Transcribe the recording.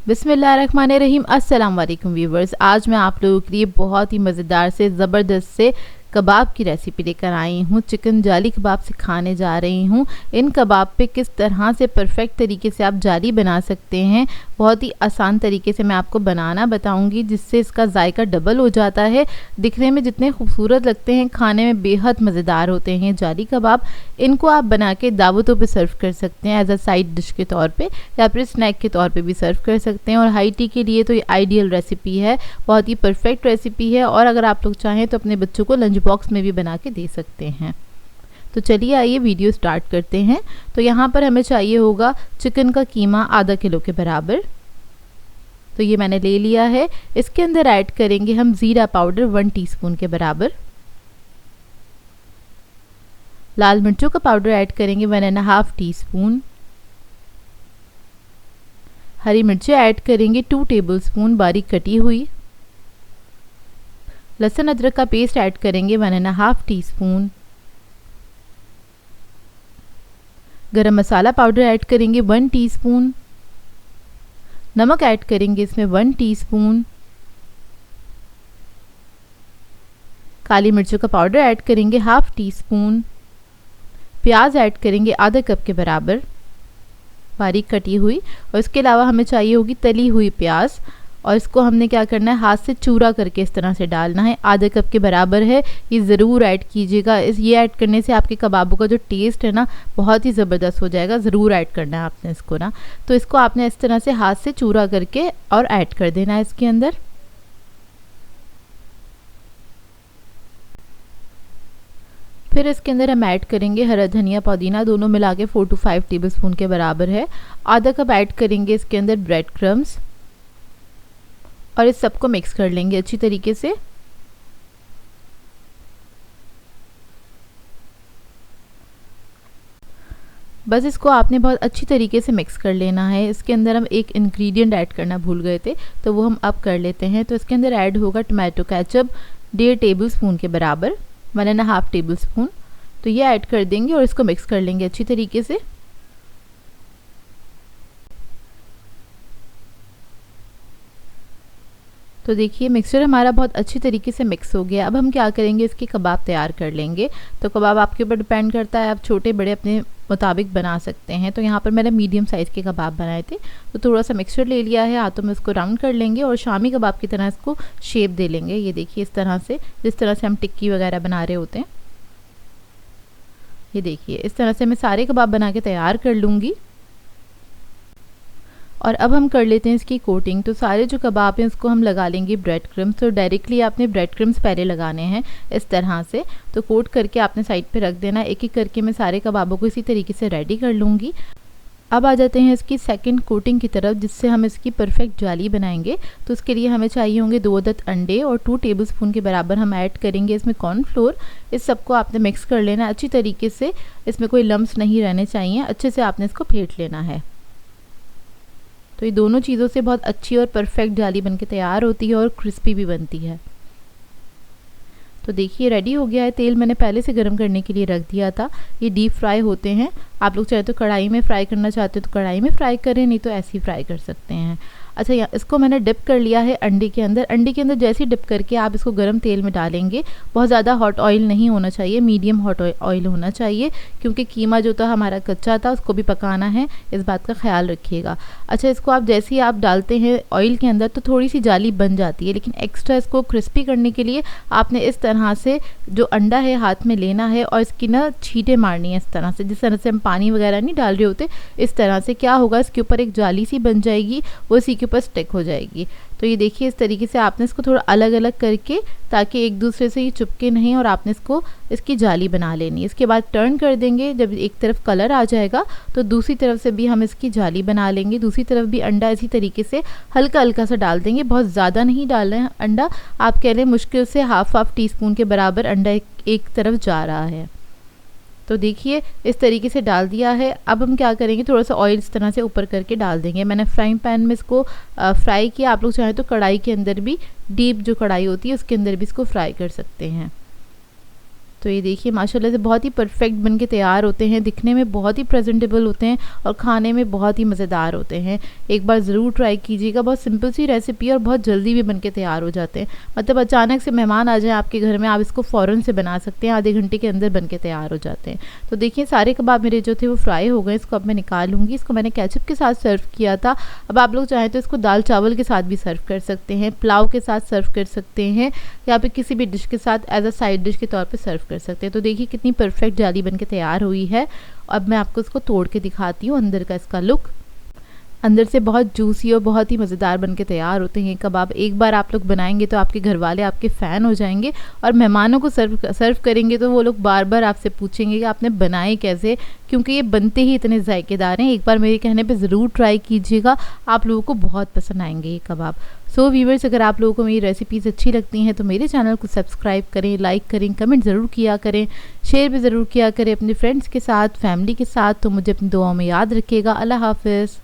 बिस्मिल्लाहिर्रहमानिर्रहीम। अस्सलाम वालेकुम व्यूवर्स। आज मैं आप लोगों के लिए बहुत ही मज़ेदार से ज़बरदस्त से कबाब की रेसिपी लेकर आई हूँ। चिकन जाली कबाब सिखाने जा रही हूँ। इन कबाब पे किस तरह से परफेक्ट तरीके से आप जाली बना सकते हैं, बहुत ही आसान तरीके से मैं आपको बनाना बताऊंगी, जिससे इसका जायका डबल हो जाता है। दिखने में जितने खूबसूरत लगते हैं, खाने में बेहद मज़ेदार होते हैं जाली कबाब। इनको आप बना के दावतों पे सर्व कर सकते हैं, एज अ साइड डिश के तौर पे या फिर स्नैक के तौर पे भी सर्व कर सकते हैं। और हाई टी के लिए तो ये आइडियल रेसिपी है, बहुत ही परफेक्ट रेसिपी है। और अगर आप लोग चाहें तो अपने बच्चों को लंच बॉक्स में भी बना के दे सकते हैं। तो चलिए आइए वीडियो स्टार्ट करते हैं। तो यहाँ पर हमें चाहिए होगा चिकन का कीमा आधा किलो के बराबर। तो ये मैंने ले लिया है। इसके अंदर ऐड करेंगे हम ज़ीरा पाउडर 1 टीस्पून के बराबर। लाल मिर्चों का पाउडर ऐड करेंगे 1.5 टीस्पून। हरी मिर्चें ऐड करेंगे 2 टेबलस्पून बारीक कटी हुई। लहसुन अदरक का पेस्ट ऐड करेंगे 1.5 टीस्पून। गरम मसाला पाउडर ऐड करेंगे 1 टीस्पून। नमक ऐड करेंगे इसमें 1 टीस्पून। काली मिर्चों का पाउडर ऐड करेंगे 1/2 टीस्पून। प्याज ऐड करेंगे आधा कप के बराबर बारीक कटी हुई। और इसके अलावा हमें चाहिए होगी तली हुई प्याज, और इसको हमने क्या करना है, हाथ से चूरा करके इस तरह से डालना है। आधे कप के बराबर है, ये ज़रूर ऐड कीजिएगा। ये ऐड करने से आपके कबाबों का जो टेस्ट है ना, बहुत ही ज़बरदस्त हो जाएगा। ज़रूर ऐड करना है आपने इसको ना। तो इसको आपने इस तरह से हाथ से चूरा करके और ऐड कर देना है इसके अंदर। फिर इसके अंदर हम ऐड करेंगे हरा धनिया पुदीना, दोनों मिला के 4 to 5 टेबलस्पून के बराबर है। आधा कप ऐड करेंगे इसके अंदर ब्रेड क्रम्स, और इस सबको मिक्स कर लेंगे अच्छी तरीके से। बस इसको आपने बहुत अच्छी तरीके से मिक्स कर लेना है। इसके अंदर हम एक इंग्रेडिएंट ऐड करना भूल गए थे, तो वो हम अब कर लेते हैं। तो इसके अंदर ऐड होगा टमाटो केचप 1.5 टेबलस्पून के बराबर, 1.5 टेबलस्पून। तो ये ऐड कर देंगे और इसको मिक्स कर लेंगे अच्छी तरीके से। तो देखिए मिक्सचर हमारा बहुत अच्छी तरीके से मिक्स हो गया। अब हम क्या करेंगे, इसके कबाब तैयार कर लेंगे। तो कबाब आपके ऊपर डिपेंड करता है, आप छोटे बड़े अपने मुताबिक बना सकते हैं। तो यहाँ पर मैंने मीडियम साइज़ के कबाब बनाए थे। तो थोड़ा सा मिक्सचर ले लिया है, हाथों में इसको राउंड कर लेंगे और शामी कबाब की तरह इसको शेप दे लेंगे। ये देखिए इस तरह से, जिस तरह से हम टिक्की वगैरह बना रहे होते हैं। ये देखिए इस तरह से मैं सारे कबाब बना के तैयार कर लूँगी। और अब हम कर लेते हैं इसकी कोटिंग। तो सारे जो कबाब हैं उसको हम लगा लेंगे ब्रेड क्रम्स। तो डायरेक्टली आपने ब्रेड क्रम्स पहले लगाने हैं इस तरह से। तो कोट करके आपने साइड पे रख देना। एक एक करके मैं सारे कबाबों को इसी तरीके से रेडी कर लूँगी। अब आ जाते हैं इसकी सेकंड कोटिंग की तरफ, जिससे हम इसकी परफेक्ट जाली बनाएंगे। तो उसके लिए हमें चाहिए होंगे 2 अदद अंडे, और 2 टेबलस्पून के बराबर हम ऐड करेंगे इसमें कॉर्नफ्लोर। इस सबको आपने मिक्स कर लेना अच्छी तरीके से। इसमें कोई लम्स नहीं रहने चाहिए, अच्छे से आपने इसको फेंट लेना है। तो ये दोनों चीज़ों से बहुत अच्छी और परफेक्ट जाली बनके तैयार होती है और क्रिस्पी भी बनती है। तो देखिए रेडी हो गया है। तेल मैंने पहले से गर्म करने के लिए रख दिया था। ये डीप फ्राई होते हैं। आप लोग चाहे तो कढ़ाई में फ्राई करना चाहते हो तो कढ़ाई में फ्राई करें, नहीं तो ऐसे ही फ्राई कर सकते हैं। अच्छा, इसको मैंने डिप कर लिया है अंडे के अंदर। अंडे के अंदर जैसे ही डिप करके आप इसको गर्म तेल में डालेंगे। बहुत ज़्यादा हॉट ऑयल नहीं होना चाहिए, मीडियम हॉट ऑयल होना चाहिए, क्योंकि कीमा जो था हमारा कच्चा था, उसको भी पकाना है, इस बात का ख्याल रखिएगा। अच्छा, इसको आप जैसे ही आप डालते हैं ऑयल के अंदर तो थोड़ी सी जाली बन जाती है, लेकिन एक्स्ट्रा इसको क्रिस्पी करने के लिए आपने इस तरह से जो अंडा है हाथ में लेना है और इसकी ना छींटे मारनी है इस तरह से, जिस तरह से हम पानी वगैरह नहीं डाल रहे होते। इस तरह से क्या होगा, इसके ऊपर एक जाली सी बन जाएगी, वो इसी के ऊपर स्टिक हो जाएगी। तो ये देखिए इस तरीके से आपने इसको थोड़ा अलग अलग करके, ताकि एक दूसरे से ये चिपके नहीं, और आपने इसकी जाली बना लेनी है। इसके बाद टर्न कर देंगे। जब एक तरफ कलर आ जाएगा तो दूसरी तरफ से भी हम इसकी जाली बना लेंगे। दूसरी तरफ भी अंडा इसी तरीके से हल्का हल्का सा डाल देंगे, बहुत ज़्यादा नहीं डाल रहे हैं अंडा। आप कह लें मुश्किल से हाफ टीस्पून के बराबर अंडा एक तरफ जा रहा है। तो देखिए इस तरीके से डाल दिया है। अब हम क्या करेंगे, थोड़ा सा ऑयल इस तरह से ऊपर करके डाल देंगे। मैंने फ्राइंग पैन में इसको फ्राई किया। आप लोग चाहें तो कढ़ाई के अंदर भी, डीप जो कढ़ाई होती है उसके अंदर भी इसको फ्राई कर सकते हैं। तो ये देखिए माशाल्लाह से बहुत ही परफेक्ट बन के तैयार होते हैं, दिखने में बहुत ही प्रेजेंटेबल होते हैं और खाने में बहुत ही मज़ेदार होते हैं। एक बार ज़रूर ट्राई कीजिएगा, बहुत सिंपल सी रेसिपी और बहुत जल्दी भी बन के तैयार हो जाते हैं। मतलब अचानक से मेहमान आ जाएँ आपके घर में, आप इसको फ़ौरन से बना सकते हैं, आधे घंटे के अंदर बन के तैयार हो जाते हैं। तो देखिए सारे कबाब मेरे जो थे वो फ्राई हो गए, इसको अब मैं निकाल लूँगी। इसको मैंने केचप के साथ सर्व किया था। अब आप लोग चाहें तो इसको दाल चावल के साथ भी सर्व कर सकते हैं, पुलाव के साथ सर्व कर सकते हैं, या फिर किसी भी डिश के साथ एज अ साइड डिश के तौर पे सर्व कर सकते हैं। तो देखिए कितनी परफेक्ट जाली बन के तैयार हुई है। अब मैं आपको इसको तोड़ के दिखाती हूँ अंदर का इसका लुक। अंदर से बहुत जूसी और बहुत ही मज़ेदार बन के तैयार होते हैं कबाब। एक बार आप लोग बनाएंगे तो आपके घर वाले आपके फ़ैन हो जाएंगे, और मेहमानों को सर्व करेंगे तो वो लोग बार बार आपसे पूछेंगे कि आपने बनाए कैसे, क्योंकि ये बनते ही इतने जायकेदार हैं। एक बार मेरे कहने पे ज़रूर ट्राई कीजिएगा, आप लोगों को बहुत पसंद आएंगे ये कबाब। सो व्यूवर्स, अगर आप लोगों को मेरी रेसिपीज़ अच्छी लगती हैं तो मेरे चैनल को सब्सक्राइब करें, लाइक करें, कमेंट ज़रूर किया करें, शेयर भी ज़रूर किया करें अपने फ्रेंड्स के साथ, फैमिली के साथ। तो मुझे अपनी दुआओं में याद रखिएगा। अल्लाह हाफ़िज़।